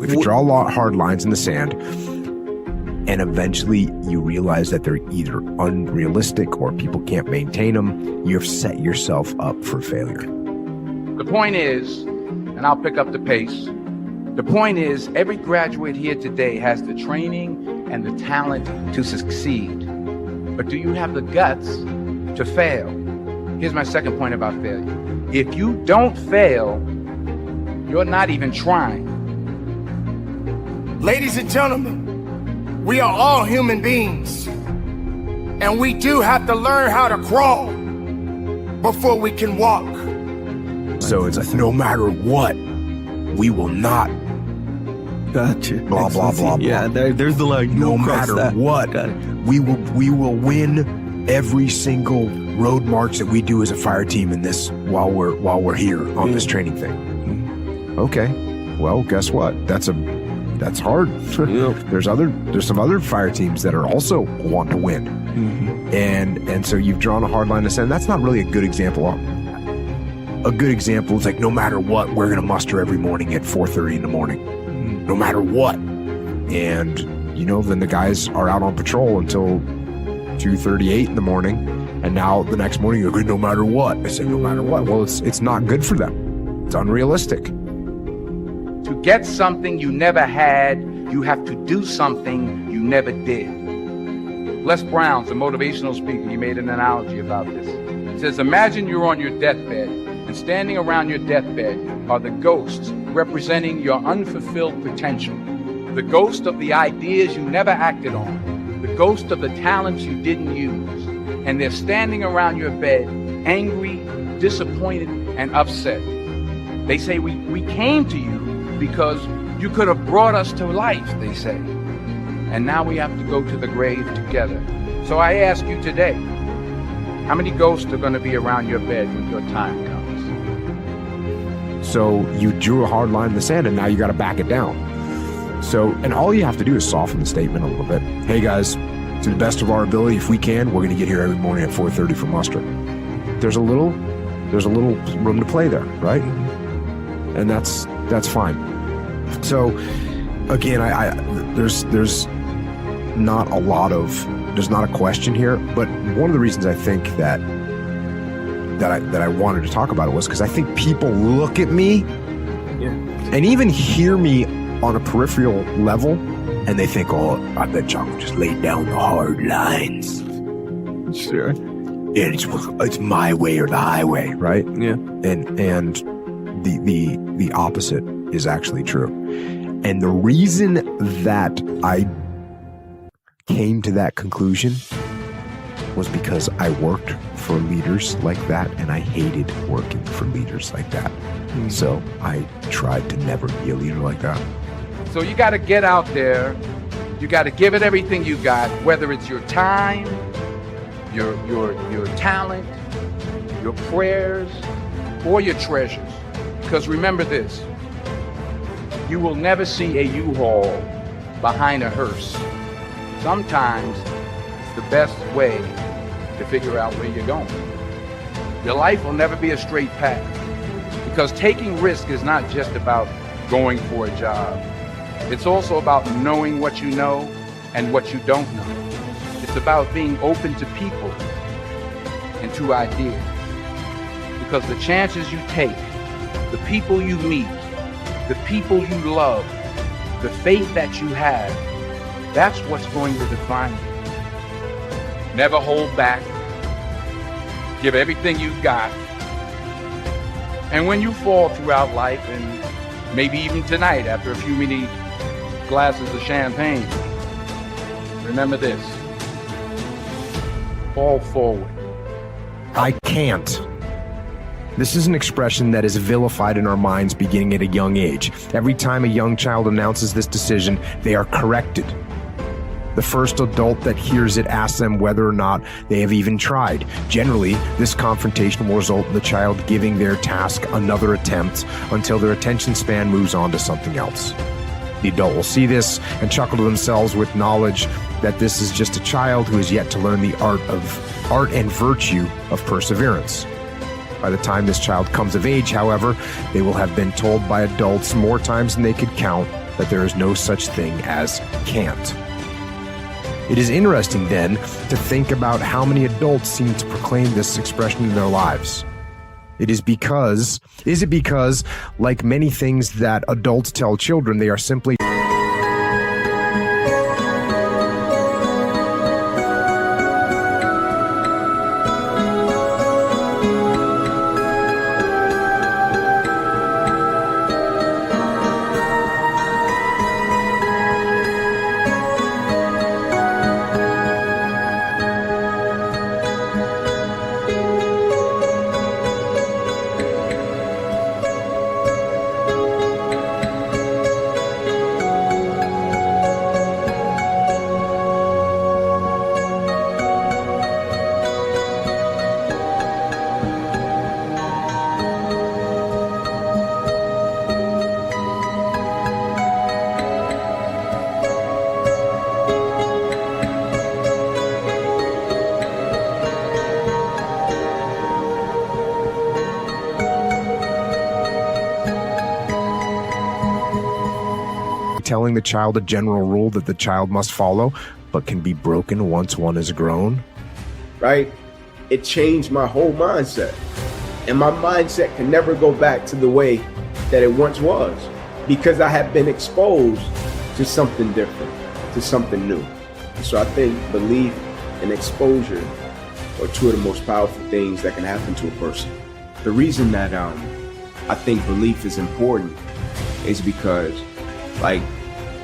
if you draw hard lines in the sand, and eventually you realize that they're either unrealistic or people can't maintain them, you've set yourself up for failure. The point is, and I'll pick up the pace, the point is every graduate here today has the training and the talent to succeed. But do you have the guts to fail? Here's my second point about failure. If you don't fail, you're not even trying. Ladies and gentlemen, we are all human beings, and we do have to learn how to crawl before we can walk. So it's like, no matter what, we will not. Gotcha. Blah, blah, blah, blah. Yeah, there's the line. No matter what, we will win every single road march that we do as a fire team in this while we're here on this training thing. Okay, well, guess what? That's hard. There's some other fire teams that are also want to win, and so you've drawn a hard line in the sand. That's not really a good example. A good example is like, no matter what, we're gonna muster every morning at 4:30 in the morning, no matter what, and then the guys are out on patrol until 2:38 in the morning, and now the next morning you're good no matter what. I said, no matter what. Well, it's not good for them. It's unrealistic. To get something you never had, you have to do something you never did. Les Brown's a motivational speaker. He made an analogy about this. He says, imagine you're on your deathbed, and standing around your deathbed are the ghosts representing your unfulfilled potential. The ghost of the ideas you never acted on. The ghost of the talents you didn't use. And they're standing around your bed, angry, disappointed, and upset. They say, we came to you because you could have brought us to life, they say. And now we have to go to the grave together. So I ask you today, how many ghosts are going to be around your bed when your time comes? So you drew a hard line in the sand, and now you got to back it down. So, and all you have to do is soften the statement a little bit. Hey guys, to the best of our ability, if we can, we're going to get here every morning at 4:30 for muster. There's a little room to play there, right? And that's fine. So again, there's not a question here, but one of the reasons I think that I wanted to talk about it was because I think people look at me and even hear me on a peripheral level, and they think, oh, I bet Jocko just laid down the hard lines. Sure. And it's my way or the highway, right? Yeah. And the opposite is actually true. And the reason that I came to that conclusion was because I worked for leaders like that, and I hated working for leaders like that. So I tried to never be a leader like that. So you got to get out there. You got to give it everything you got, whether it's your time, your talent, your prayers, or your treasures. Because remember this, you will never see a U-Haul behind a hearse. Sometimes it's the best way to figure out where you're going. Your life will never be a straight path, because taking risk is not just about going for a job. It's also about knowing what you know and what you don't know. It's about being open to people and to ideas. Because the chances you take, the people you meet, the people you love, the faith that you have, that's what's going to define you. Never hold back. Give everything you got. And when you fall throughout life, and maybe even tonight after a few many glasses of champagne, remember this: fall forward. I can't. This is an expression that is vilified in our minds beginning at a young age. Every time a young child announces this decision, they are corrected. The first adult that hears it asks them whether or not they have even tried. Generally, this confrontation will result in the child giving their task another attempt until their attention span moves on to something else. The adult will see this and chuckle to themselves with knowledge that this is just a child who is yet to learn the art and virtue of perseverance. By the time this child comes of age, however, they will have been told by adults more times than they could count that there is no such thing as can't. It is interesting, then, to think about how many adults seem to proclaim this expression in their lives. Is it because, like many things that adults tell children, they are simply telling the child a general rule that the child must follow, but can be broken once one is grown? Right? It changed my whole mindset. And my mindset can never go back to the way that it once was, because I have been exposed to something different, to something new. So I think belief and exposure are two of the most powerful things that can happen to a person. The reason that I think belief is important is because, like,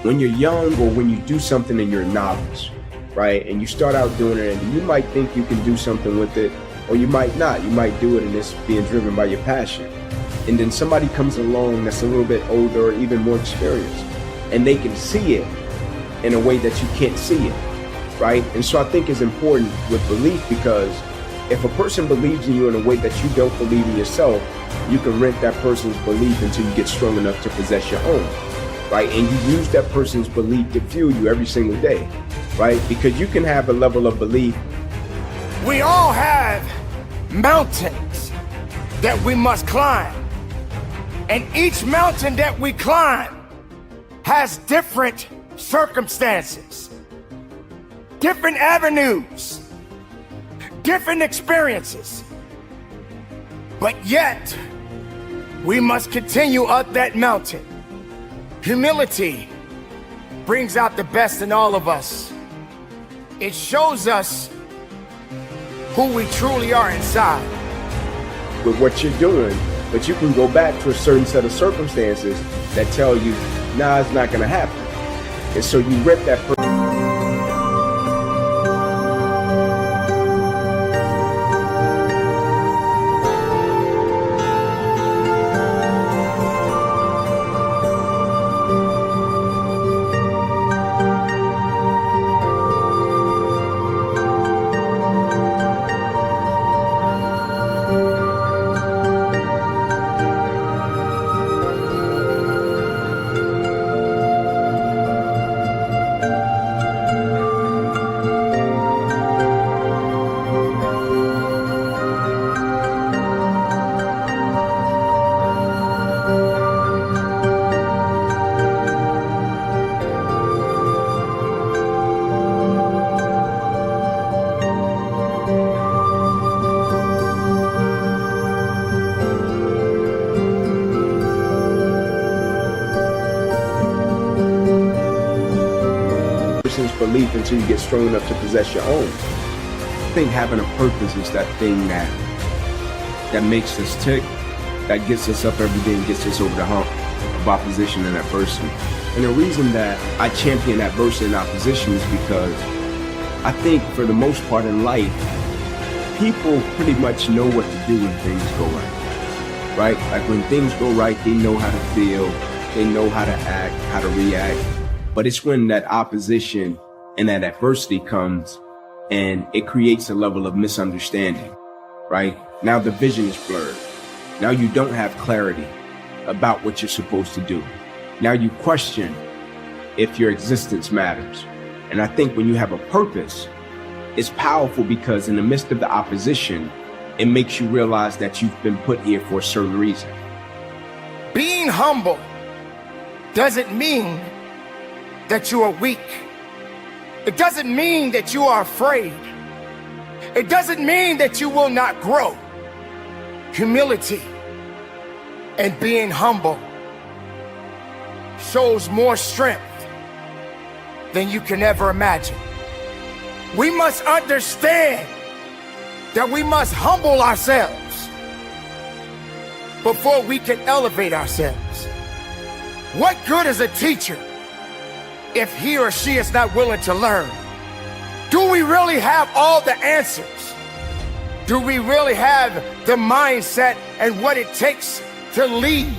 when you're young or when you do something and you're a novice, right, and you start out doing it and you might think you can do something with it, or you might not. You might do it and it's being driven by your passion. And then somebody comes along that's a little bit older or even more experienced, and they can see it in a way that you can't see it, right? And so I think it's important with belief, because if a person believes in you in a way that you don't believe in yourself, you can rent that person's belief until you get strong enough to possess your own, right? And you use that person's belief to fuel you every single day, right? Because you can have a level of belief. We all have mountains that we must climb. And each mountain that we climb has different circumstances, different avenues, different experiences. But yet, we must continue up that mountain. Humility brings out the best in all of us. It shows us who we truly are inside. With what you're doing, but you can go back to a certain set of circumstances that tell you, nah, it's not gonna happen. And so you rip that person. Belief until you get strong enough to possess your own. I think having a purpose is that thing that makes us tick, that gets us up every day and gets us over the hump of opposition and adversity. And the reason that I champion adversity and opposition is because I think for the most part in life, people pretty much know what to do when things go right, right? Like when things go right, they know how to feel, they know how to act, how to react. But it's when that opposition and that adversity comes and it creates a level of misunderstanding, right? Now the vision is blurred. Now you don't have clarity about what you're supposed to do. Now you question if your existence matters. And I think when you have a purpose, it's powerful because in the midst of the opposition, it makes you realize that you've been put here for a certain reason. Being humble doesn't mean that you are weak. It doesn't mean that you are afraid. It doesn't mean that you will not grow. Humility and being humble shows more strength than you can ever imagine. We must understand that we must humble ourselves before we can elevate ourselves. What good is a teacher if he or she is not willing to learn? Do we really have all the answers? Do we really have the mindset and what it takes to lead